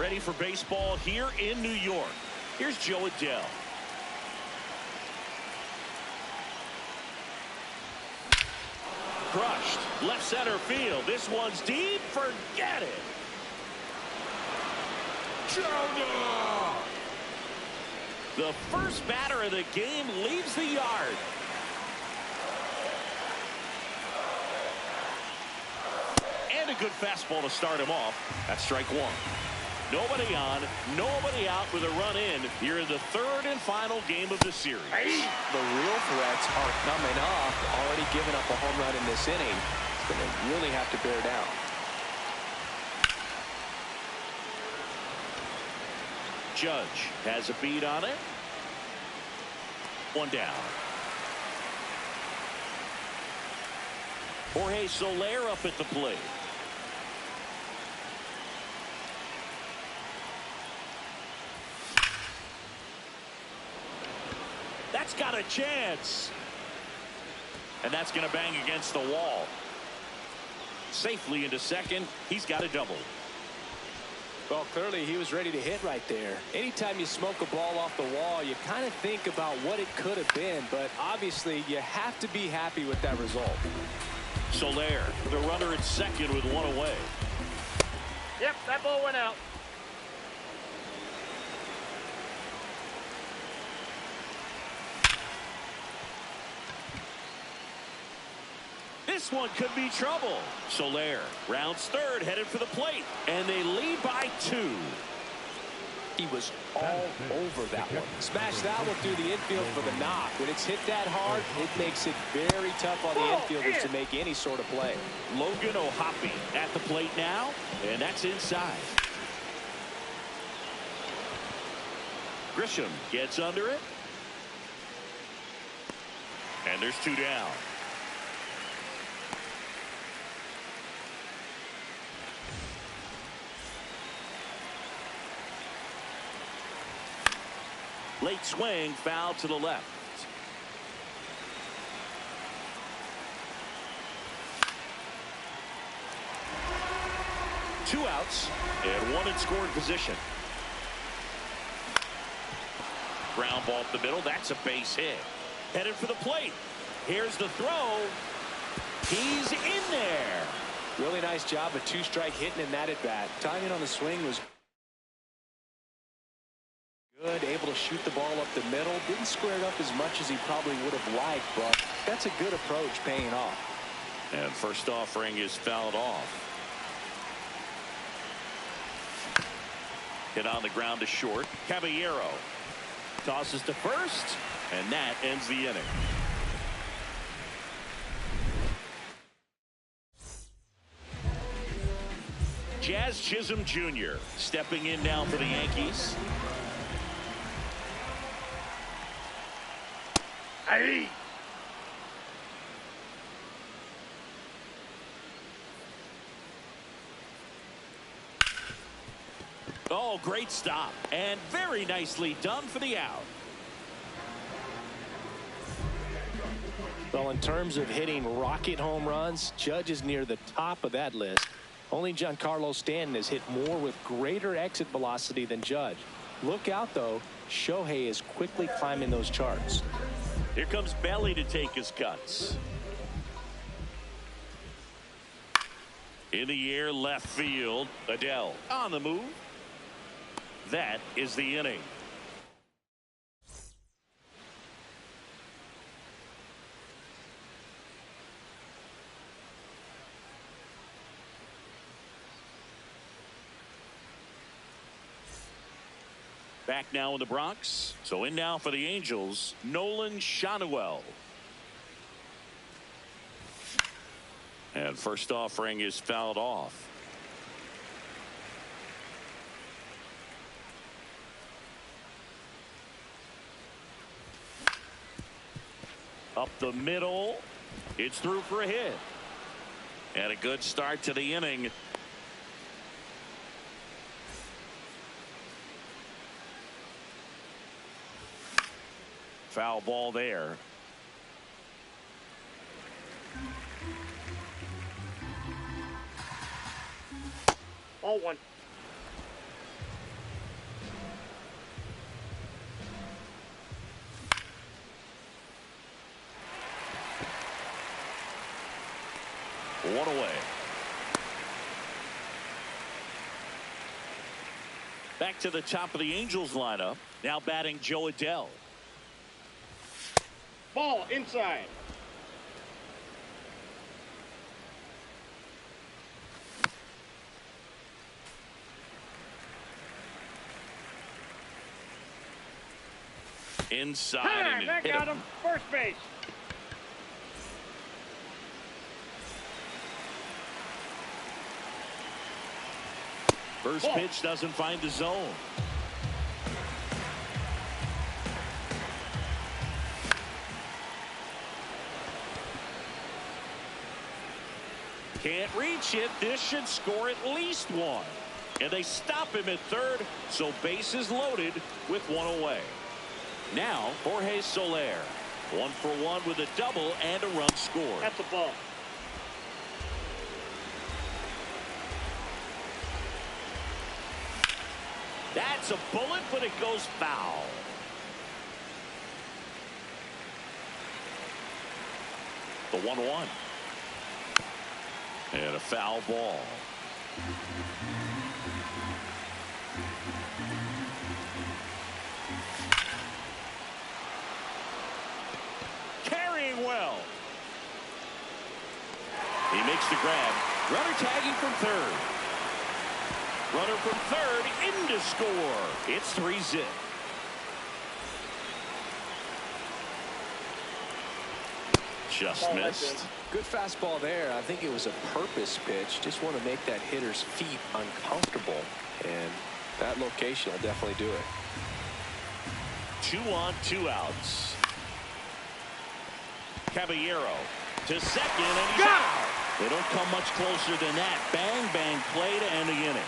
ready for baseball here in New York. Here's Joe Adele. Crushed. Left center field. This one's deep. Forget it. Jonah! The first batter of the game leaves the yard. And a good fastball to start him off. That's strike one. Nobody on, nobody out with a run in here in the third and final game of the series. The real threats are coming up. Already giving up a home run in this inning. It's going to really have to bear down. Judge has a beat on it. One down. Jorge Soler up at the plate. That's got a chance. And that's going to bang against the wall. Safely into second. He's got a double. Well, clearly he was ready to hit right there. Anytime you smoke a ball off the wall, you kind of think about what it could have been, but obviously you have to be happy with that result. Soler, the runner at second with one away. Yep, that ball went out. This one could be trouble. Soler rounds third, headed for the plate, and they lead by 2. He was all over that one. Smashed that one through the infield for the knock. When it's hit that hard, it makes it very tough on the infielders to make any sort of play. Logan O'Hoppe at the plate now, and that's inside. Grisham gets under it. And there's 2 down. Late swing, foul to the left. Two outs and one in scoring position. Ground ball up the middle. That's a base hit. Headed for the plate. Here's the throw. He's in there. Really nice job of 2-strike hitting in that at bat. Timing on the swing was good, able to shoot the ball up the middle. Didn't square it up as much as he probably would have liked, but that's a good approach paying off. And first offering is fouled off. Hit on the ground to short. Caballero tosses to first, and that ends the inning. Jazz Chisholm Jr. stepping in now for the Yankees. Hey. Oh, great stop. And very nicely done for the out. Well, in terms of hitting rocket home runs, Judge is near the top of that list. Only Giancarlo Stanton has hit more with greater exit velocity than Judge. Look out, though. Shohei is quickly climbing those charts. Here comes Belly to take his cuts. In the air, left field. Adele on the move. That is the inning. Back now in the Bronx. So in now for the Angels, Nolan Shanuel. And first offering is fouled off. Up the middle. It's through for a hit. And a good start to the inning. Foul ball there. All one. One away. Back to the top of the Angels lineup. Now batting Joe Adell. Ball inside. Inside. And That got him. First base. First pitch doesn't find the zone. Can't reach it. This should score at least one. And they stop him at third, so bases loaded with one away. Now, Jorge Soler. 1 for 1 with a double and a run scored. That's a ball. That's a bullet, but it goes foul. The 1-1. And a foul ball. Carrying well. He makes the grab. Runner tagging from third. Runner from third into score. It's 3-zip. Just missed. Good fastball there. I think it was a purpose pitch. Just want to make that hitter's feet uncomfortable. And that location will definitely do it. 2 on, 2 outs. Caballero to second, and he's out. They don't come much closer than that. Bang, bang play to end the inning.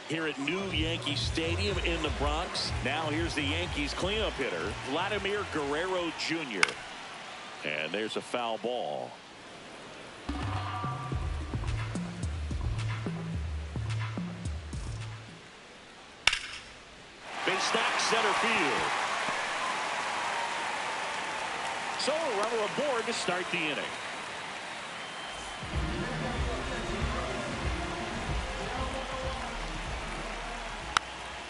Here at New Yankee Stadium in the Bronx. Now here's the Yankees cleanup hitter, Vladimir Guerrero Jr. And there's a foul ball. Big stack center field. So a runner aboard to start the inning.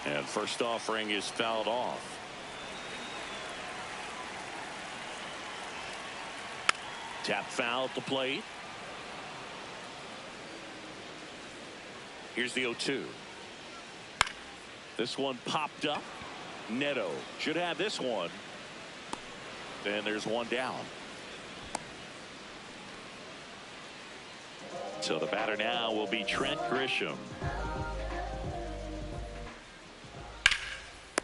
And first offering is fouled off. Tap foul at the plate. Here's the 0-2. This one popped up. Neto should have this one. And there's one down. So the batter now will be Trent Grisham.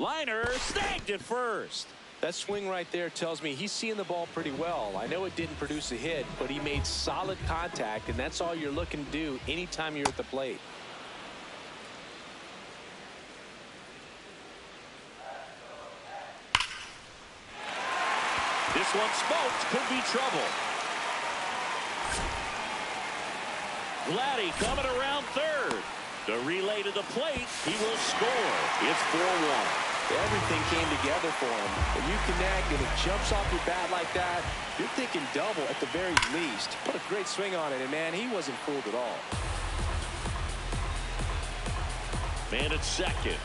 Liner snagged at first. That swing right there tells me he's seeing the ball pretty well. I know it didn't produce a hit, but he made solid contact, and that's all you're looking to do anytime you're at the plate. This one smoked, could be trouble. Vladdy coming around third. The relay to the plate, he will score. It's 4-1. Everything came together for him. When you connect and it jumps off your bat like that, you're thinking double at the very least. Put a great swing on it, and man, he wasn't fooled at all. Man at second.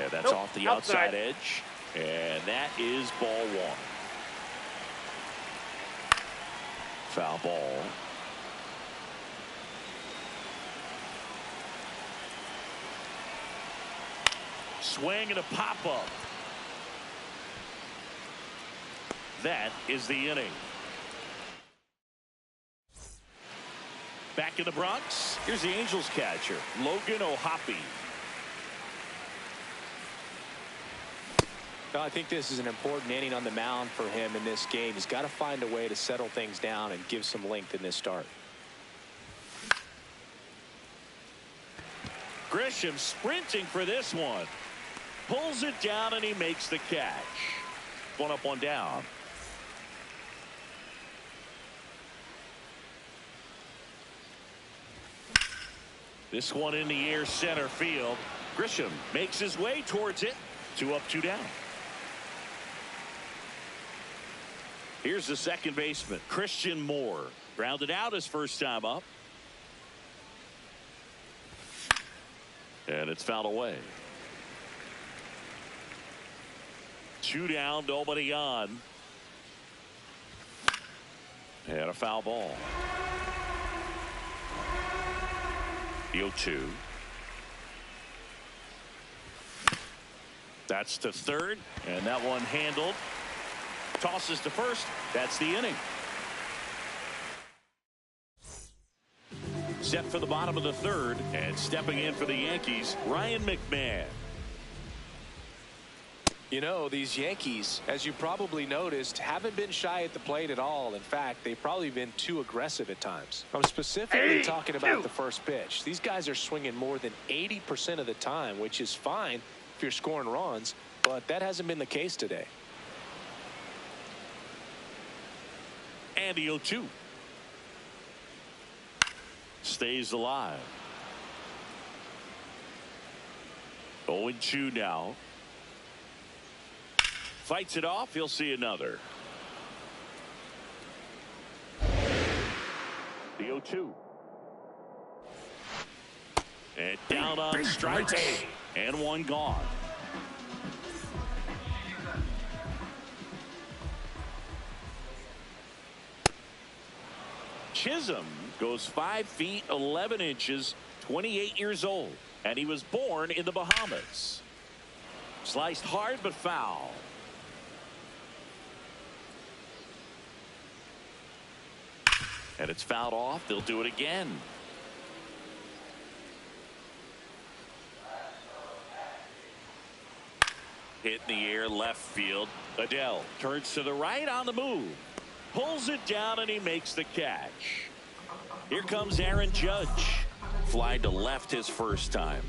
And that's off the outside edge. And that is ball one. Foul ball. Swing and a pop-up. That is the inning. Back in the Bronx, here's the Angels catcher, Logan O'Hoppe. Well, I think this is an important inning on the mound for him in this game. He's got to find a way to settle things down and give some length in this start. Grisham sprinting for this one. Pulls it down and he makes the catch. One up, one down. This one in the air center field. Grisham makes his way towards it. 2 up, 2 down. Here's the second baseman, Christian Moore. Grounded out his first time up. And it's fouled away. 2 down, nobody on. And a foul ball. The 0-2. That's to third, and that one handled. Tosses to first. That's the inning. Set for the bottom of the third, and stepping in for the Yankees, Ryan McMahon. You know, these Yankees, as you probably noticed, haven't been shy at the plate at all. In fact, they've probably been too aggressive at times. I'm specifically talking about the first pitch. These guys are swinging more than 80% of the time, which is fine if you're scoring runs, but that hasn't been the case today. And the 0-2. Stays alive. 0-2 now. Fights it off. He'll see another. The 0-2. And down on strikes. And one gone. Chisholm goes 5 feet 11 inches, 28 years old, and he was born in the Bahamas. Sliced hard but foul. And it's fouled off. They'll do it again. Hit in the air, left field. Adele turns to the right on the move. Pulls it down and he makes the catch. Here comes Aaron Judge. Fly to left his first time.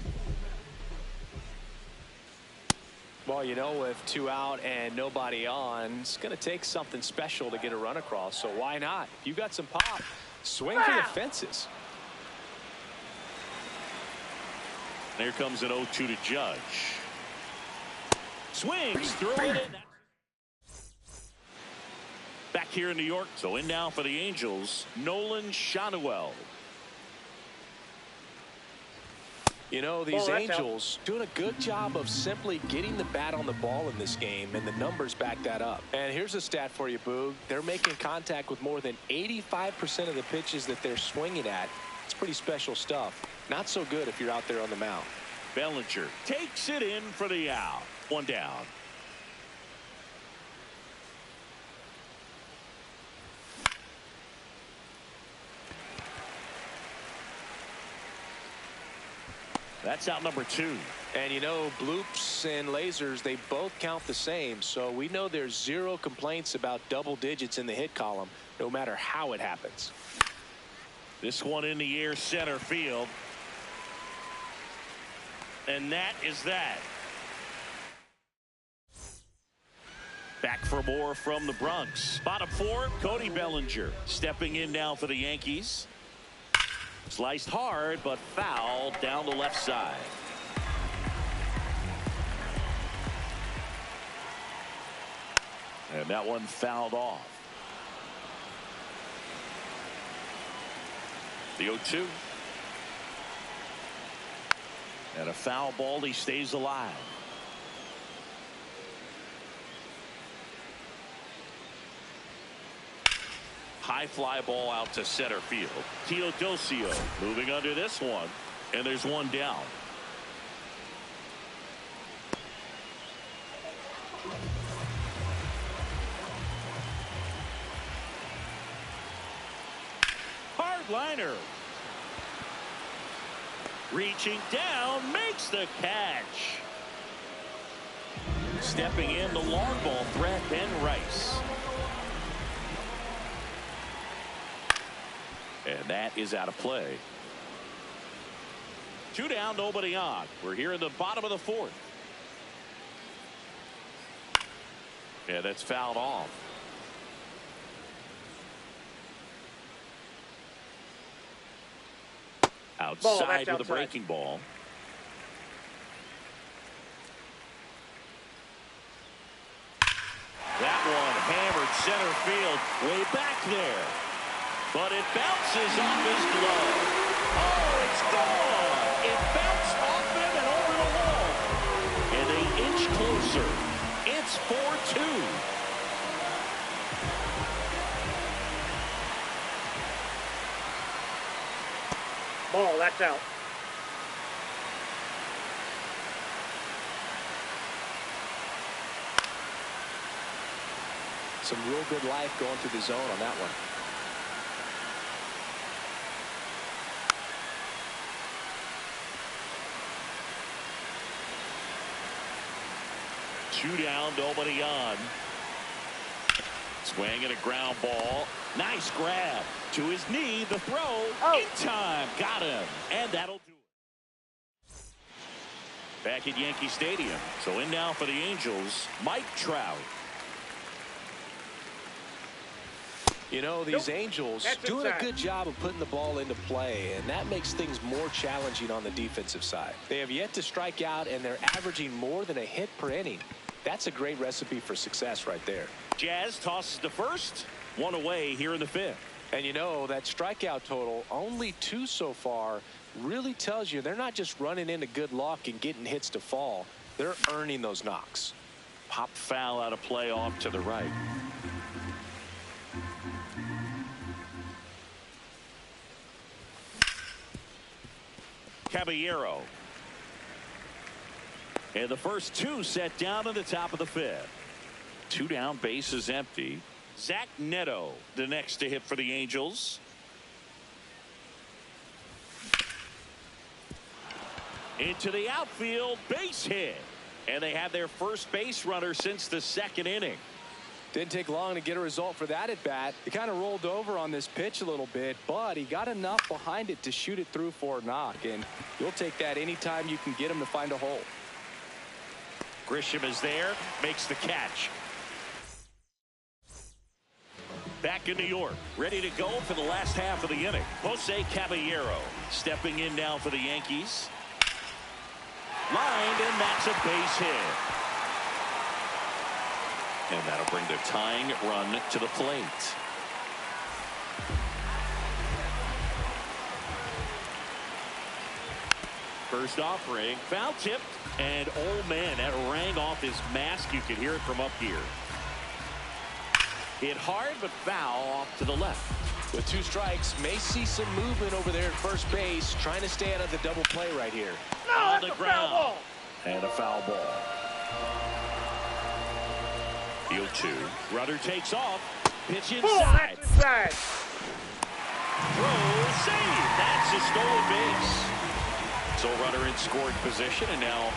Well, you know, with 2 out and nobody on, it's going to take something special to get a run across. So why not? If you got some pop, swing for the fences. There comes an 0-2 to Judge. Swings through it in. Back here in New York, so in now for the Angels, Nolan Shanuel. You know, these Angels doing a good job of simply getting the bat on the ball in this game, and the numbers back that up. And here's a stat for you, Boog. They're making contact with more than 85% of the pitches that they're swinging at. It's pretty special stuff. Not so good if you're out there on the mound. Bellinger takes it in for the out. 1 down. That's out number 2. And you know, bloops and lasers, they both count the same. So we know there's 0 complaints about double digits in the hit column, no matter how it happens. This one in the air, center field. And that is that. Back for more from the Bronx. Bottom 4, Cody Bellinger stepping in now for the Yankees. Sliced hard, but foul down the left side. And that one fouled off. The 0-2. And a foul ball. He stays alive. High fly ball out to center field. Teodosio moving under this one. And there's one down. Hard liner. Reaching down, makes the catch. Stepping in the long ball threat, Ben Rice. And that is out of play. 2 down, nobody on. We're here in the bottom of the 4th. And that's fouled off. Outside with a breaking ball. That one hammered center field, way back there. But it bounces off his glove. Oh, it's gone. It bounced off him and over the wall. And they inch closer. It's 4-2. Ball, that's out. Some real good life going through the zone on that one. Two down, nobody on. Swing and a ground ball. Nice grab. To his knee, the throw. In time. Got him. And that'll do it. Back at Yankee Stadium. So in now for the Angels, Mike Trout. You know, these Angels doing a good job of putting the ball into play, and that makes things more challenging on the defensive side. They have yet to strike out, and they're averaging more than a hit per inning. That's a great recipe for success right there. Jazz tosses to first. One away here in the fifth. And you know, that strikeout total, only 2 so far, really tells you they're not just running into good luck and getting hits to fall. They're earning those knocks. Pop foul out of play off to the right. Caballero. And the first 2 set down in the top of the fifth. 2 down, base is empty. Zach Neto, the next to hit for the Angels. Into the outfield, base hit. And they have their first base runner since the second inning. Didn't take long to get a result for that at bat. He kind of rolled over on this pitch a little bit, but he got enough behind it to shoot it through for a knock, and you'll take that anytime you can get him to find a hole. Grisham is there, makes the catch. Back in New York, ready to go for the last half of the inning. Jose Caballero stepping in now for the Yankees. Lined, and that's a base hit. And that'll bring the tying run to the plate. First offering, foul tipped, and oh man, that rang off his mask. You can hear it from up here. Hit hard, but foul off to the left. With 2 strikes, may see some movement over there at first base, trying to stay out of the double play right here. On the ground. And a foul ball. Field 2. Runner takes off. Pitch inside. Throw, save. That's a stolen base. So runner in scoring position, and now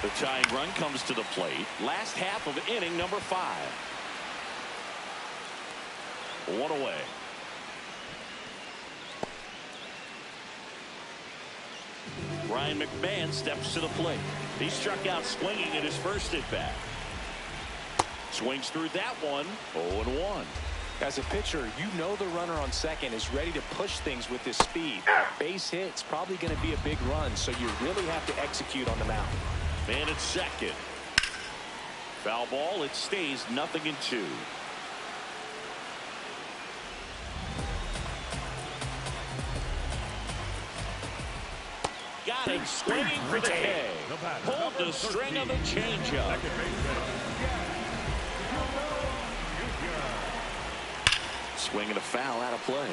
the tying run comes to the plate. Last half of inning number 5. 1 away. Ryan McMahon steps to the plate. He struck out swinging at his first at bat. Swings through that one. 0-1. As a pitcher, you know the runner on second is ready to push things with his speed. Base hit's probably going to be a big run, so you really have to execute on the mound. Man at second. Foul ball. It stays 0-2. Got him swinging for the K. Pulled the string of the changeup. Swing and a foul out of play.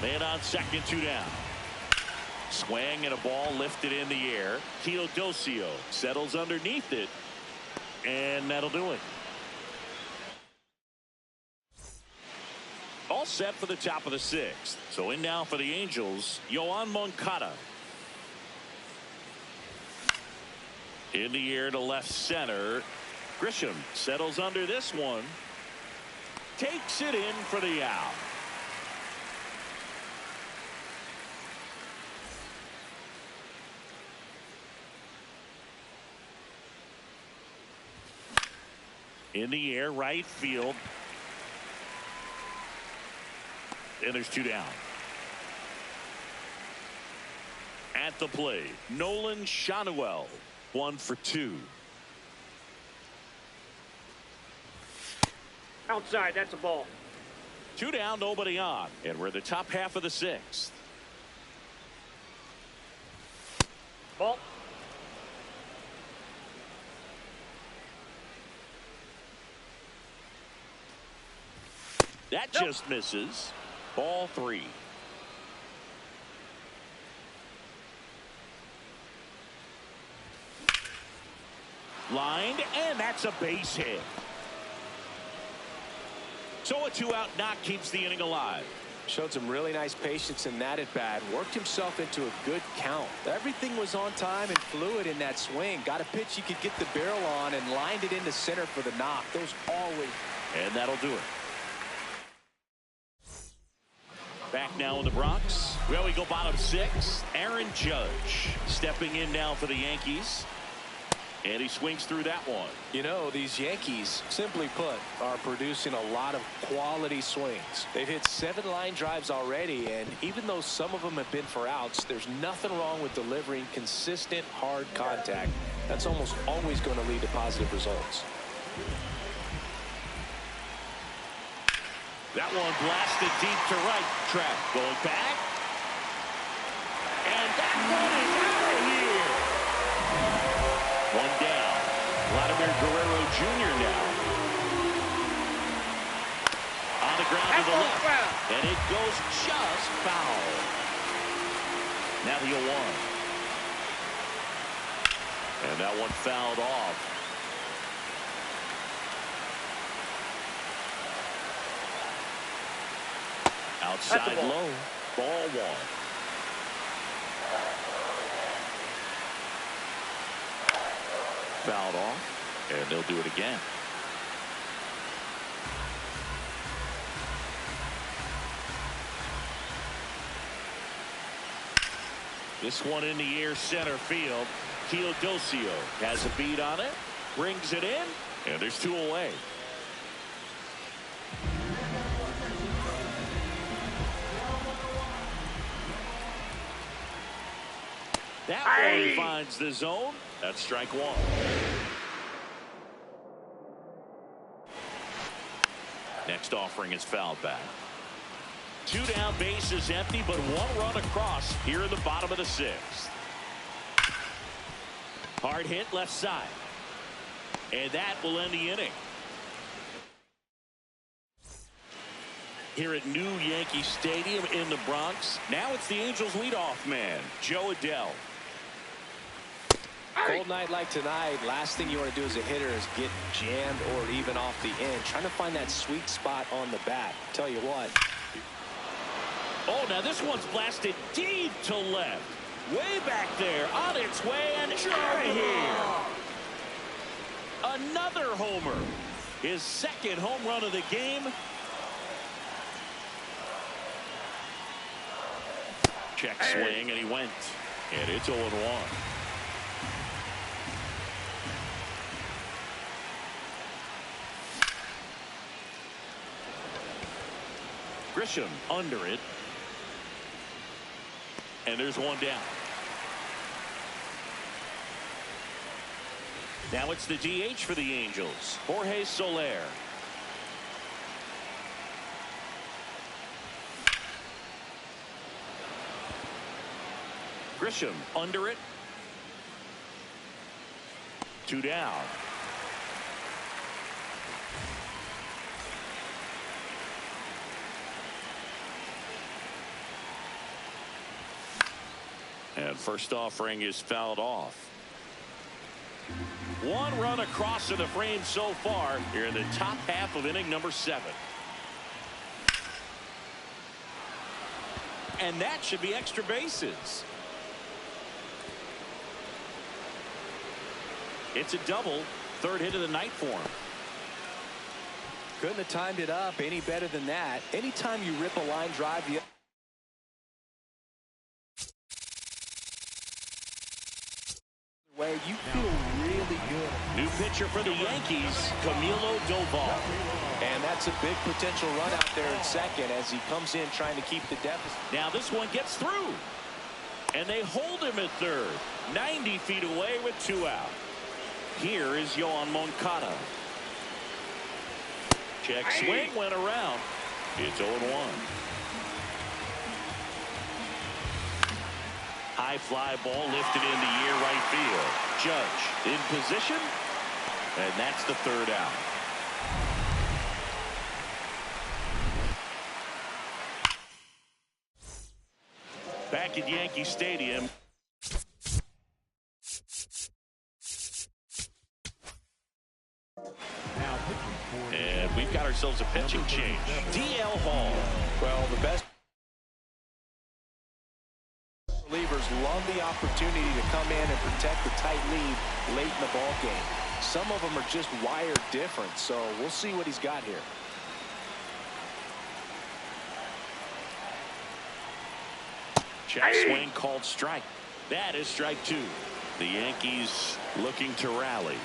Man on second, 2 down. Swing and a ball lifted in the air. Teodosio settles underneath it, and that'll do it. All set for the top of the 6th. So in now for the Angels, Yoan Moncada. In the air to left center. Grisham settles under this one. Takes it in for the out. In the air, right field. And there's 2 down. At the plate, Nolan Schanuel, 1 for 2. Outside, that's a ball. 2 down, nobody on. And we're in the top half of the 6th. Ball. That just misses. Ball 3. Lined, and that's a base hit. So a 2-out knock keeps the inning alive. Showed some really nice patience in that at bat. Worked himself into a good count. Everything was on time and fluid in that swing. Got a pitch he could get the barrel on and lined it into center for the knock. Those always. And that'll do it. Back now in the Bronx. Well, we go bottom 6. Aaron Judge stepping in now for the Yankees. And he swings through that one. You know, these Yankees, simply put, are producing a lot of quality swings. They've hit 7 line drives already, and even though some of them have been for outs, there's nothing wrong with delivering consistent, hard contact. That's almost always going to lead to positive results. That one blasted deep to right. Track going back. And that one is out of here. One down. Vladimir Guerrero Jr. now. On the ground to the left. And it goes just foul. Now the 0-1. And that one fouled off. Outside low. Ball 1. Fouled off, and they'll do it again. This one in the air center field. Teodosio has a beat on it, brings it in, and there's 2 away. That one finds the zone. That's strike 1. Next offering is fouled back. 2 down, bases empty, but 1 run across here in the bottom of the 6th. Hard hit left side. And that will end the inning. Here at New Yankee Stadium in the Bronx. Now it's the Angels leadoff man, Joe Adell. Cold night like tonight, last thing you want to do as a hitter is get jammed or even off the end. Trying to find that sweet spot on the bat. Tell you what. Oh, now this one's blasted deep to left. Way back there, on its way, and right here. Another homer. His 2nd home run of the game. Check swing, and he went. And it's 0-1. Grisham under it. And there's 1 down. Now it's the DH for the Angels, Jorge Soler. Grisham under it. 2 down. And first offering is fouled off. 1 run across to the frame so far here in the top half of inning number 7. And that should be extra bases. It's a double. 3rd hit of the night for him. Couldn't have timed it up any better than that. Anytime you rip a line drive, the way, you feel really good. New pitcher for the Yankees, Camilo Doval. And that's a big potential run out there in 2nd as he comes in trying to keep the deficit. Now this one gets through. And they hold him at 3rd. 90 feet away with 2 out. Here is Yoan Moncada. Check swing went around. It's 0-1. High fly ball lifted into near right field. Judge in position, and that's the third out. Back at Yankee Stadium. And we've got ourselves a pitching change. DL Hall. Well, the best relievers love the opportunity to come in and protect the tight lead late in the ball game. Some of them are just wired different, so we'll see what he's got here. Check swing called strike. That is strike two. The Yankees looking to rally.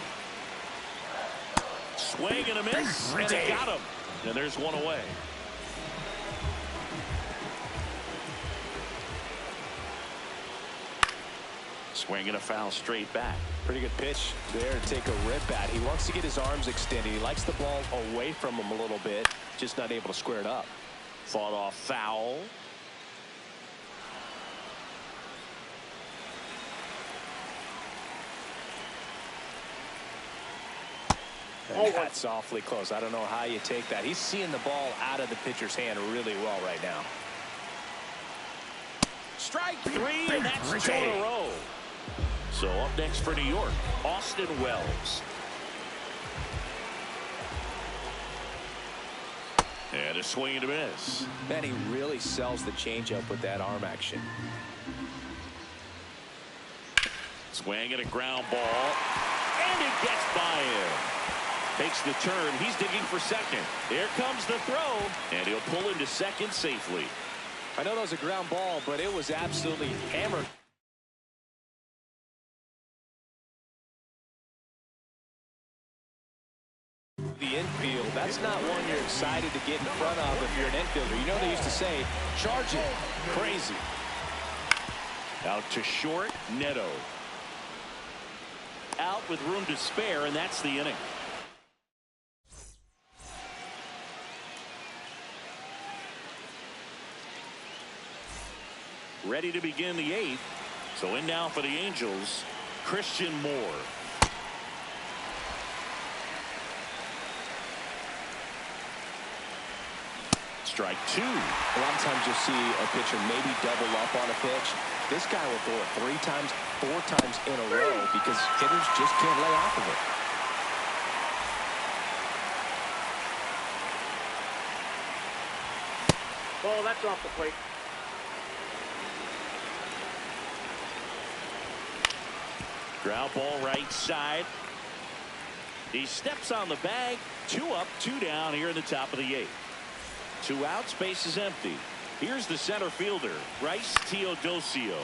Swing and a miss, and they got him. And there's one away. Swing and a foul straight back. Pretty good pitch there to take a rip at. He wants to get his arms extended. He likes the ball away from him a little bit, just not able to square it up. Fought off foul. And that's awfully close. I don't know how you take that. He's seeing the ball out of the pitcher's hand really well right now. Strike three, and that's two in a row. So up next for New York, Austin Wells. And a swing and a miss. Man, he really sells the changeup with that arm action. Swing and a ground ball. And it gets by him. Takes the turn. He's digging for second. There comes the throw. And he'll pull into second safely. I know that was a ground ball, but it was absolutely hammered. The infield, that's not one you're excited to get in front of if you're an infielder. You know they used to say, charge it. Crazy. Out to short, Neto. Out with room to spare, and that's the inning. Ready to begin the eighth. So in now for the Angels, Christian Moore. Strike two. A lot of times you'll see a pitcher maybe double up on a pitch. This guy will throw it 3 times, 4 times in a row because hitters just can't lay off of it. Ball, that's off the plate. Ground ball right side. He steps on the bag. 2 up, 2 down here in the top of the 8th. 2 outs, base is empty. Here's the center fielder, Bryce Teodosio.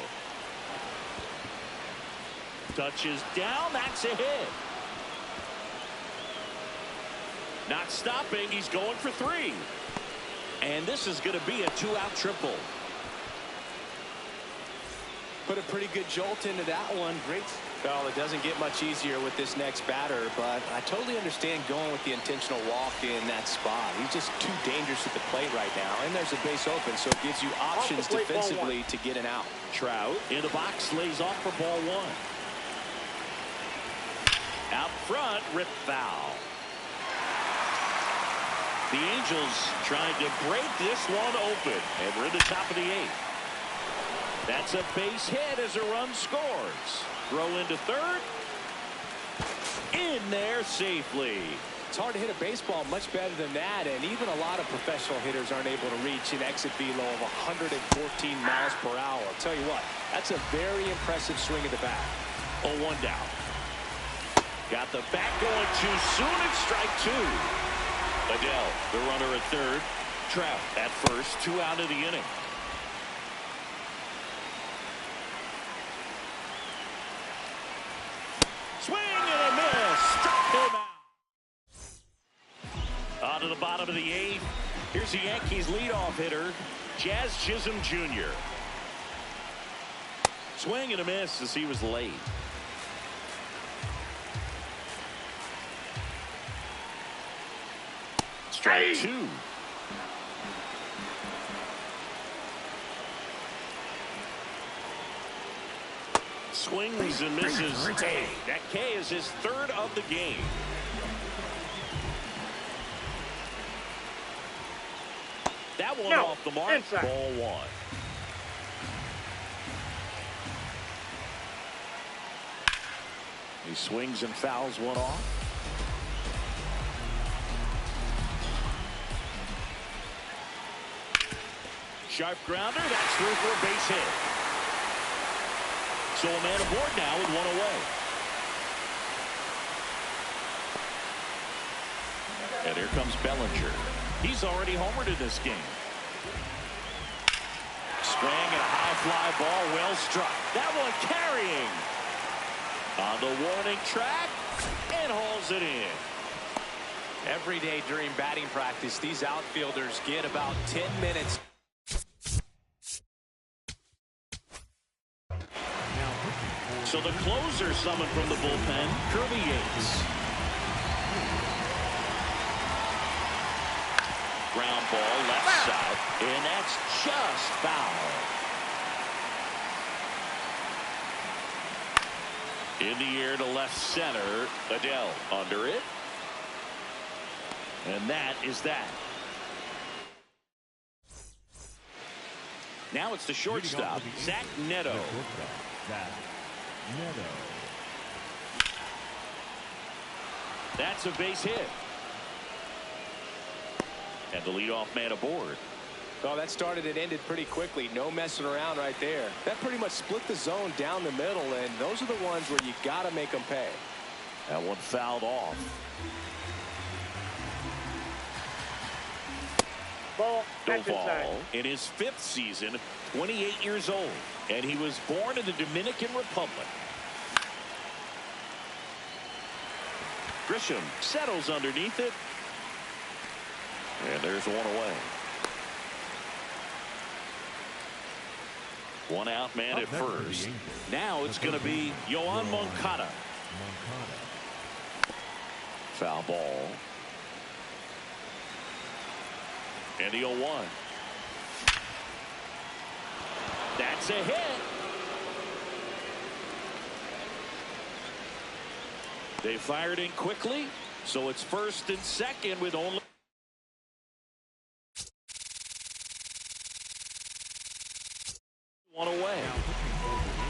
Touches down, that's a hit. Not stopping, he's going for 3. And this is going to be a 2-out triple. Put a pretty good jolt into that one. Great. Well, it doesn't get much easier with this next batter, but I totally understand going with the intentional walk in that spot. He's just too dangerous at the plate right now, and there's a base open, so it gives you options defensively to get an out. Trout in the box, lays off for ball 1. Out front, rip foul. The Angels trying to break this one open, and we're in the top of the 8th. That's a base hit as a run scores. Throw into third. In there safely. It's hard to hit a baseball much better than that, and even a lot of professional hitters aren't able to reach an exit velo of 114 miles per hour. I'll tell you what, that's a very impressive swing at the bat. 0-1 down. Got the bat going too soon. It's strike 2. Adele, the runner at third. Trout at first. 2 out of the inning. Swing and a miss. Struck him out. On to the bottom of the 8th. Here's the Yankees leadoff hitter, Jazz Chisholm Jr. Swing and a miss as he was late. Strike two. Swings and misses. That K is his third of the game. That one off the mark. Inside. Ball one. He swings and fouls one off. Sharp grounder. That's through for a base hit. So a man aboard now with one away. And here comes Bellinger. He's already homered in this game. Swing and a high fly ball, well struck. That one carrying on the warning track and hauls it in. Every day during batting practice, these outfielders get about 10 minutes. So the closer summoned from the bullpen, Kirby Yates. Ground ball left side, and that's just foul. In the air to left center, Adele under it. And that is that. Now it's the shortstop, Zach Neto. That's a base hit. And the leadoff man aboard. Oh, that started and ended pretty quickly. No messing around right there. That pretty much split the zone down the middle, and those are the ones where you got to make them pay. That one fouled off. Ball. That's Doval inside. in his 5th season, 28 years old, and he was born in the Dominican Republic. Grisham settles underneath it, and there's one away. One out man at first. Now it's going to be Yoan Moncada. Foul ball. And the 0-1. That's a hit. They fired in quickly, so it's first and second with only one away.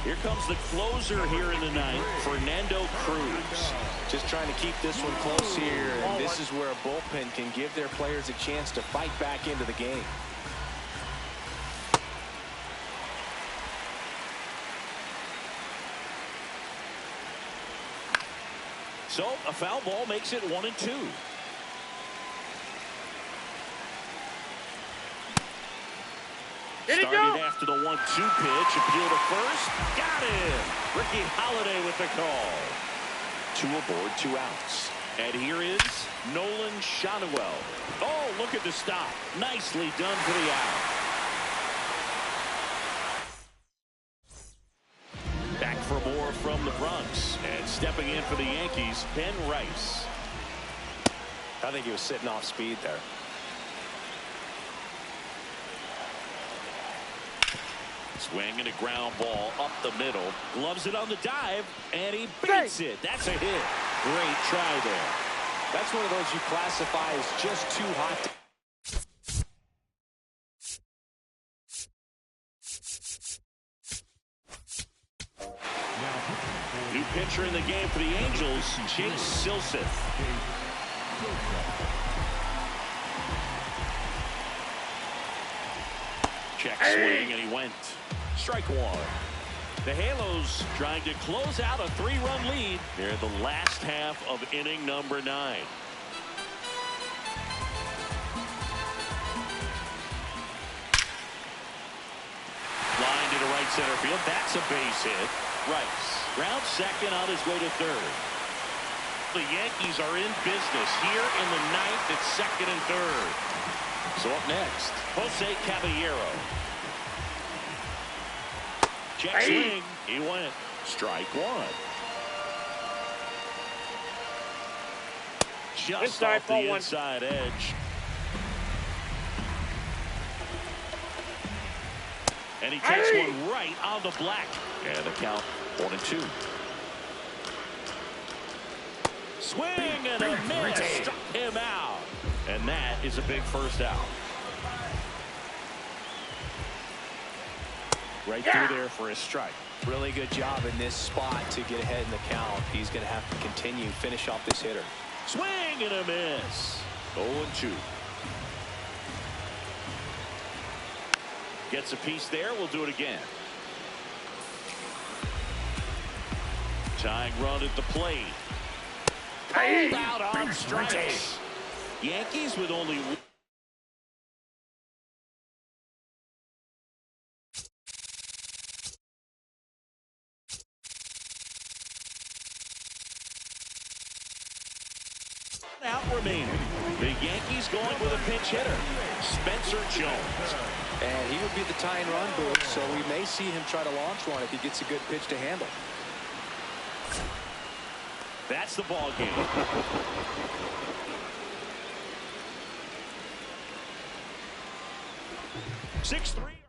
Here comes the closer here in the 9th, Fernando Cruz. Just trying to keep this one close here, and this is where a bullpen can give their players a chance to fight back into the game. So a foul ball makes it 1-2. Started after the 1-2 pitch. Appeal to first. Got him. Ricky Holiday with the call. 2 aboard, 2 outs. And here is Nolan Shanuel. Oh, look at the stop. Nicely done for the out. Back for more from the Bronx. And stepping in for the Yankees, Ben Rice. I think he was sitting off speed there. Swing and a ground ball up the middle. Gloves it on the dive, and he beats it. That's a hit. Great try there. That's one of those you classify as just too hot to... New pitcher in the game for the Angels, Chase Silseth. Check swing, and he went. Strike one. The Halos trying to close out a 3-run lead near the last half of inning number 9. Line into right center field. That's a base hit. Rice round second on his way to third. The Yankees are in business here in the 9th at second and third. So up next, Jose Caballero. Check swing. He went. Strike one. Just Inside, off the inside edge. And he takes one right on the black. And the count 1-2. Swing and a miss. Struck him out. And that is a big first out. Right through there for a strike. Really good job in this spot to get ahead in the count. He's going to have to continue, finish off this hitter. Swing and a miss. 0-2. Gets a piece there. We'll do it again. Tying run at the plate. Pulled out on strikes. Yankees with only one. Out remaining. The Yankees going with a pinch hitter, Spencer Jones. And he would be the tying run booth, so we may see him try to launch one if he gets a good pitch to handle. That's the ball game. 6-3.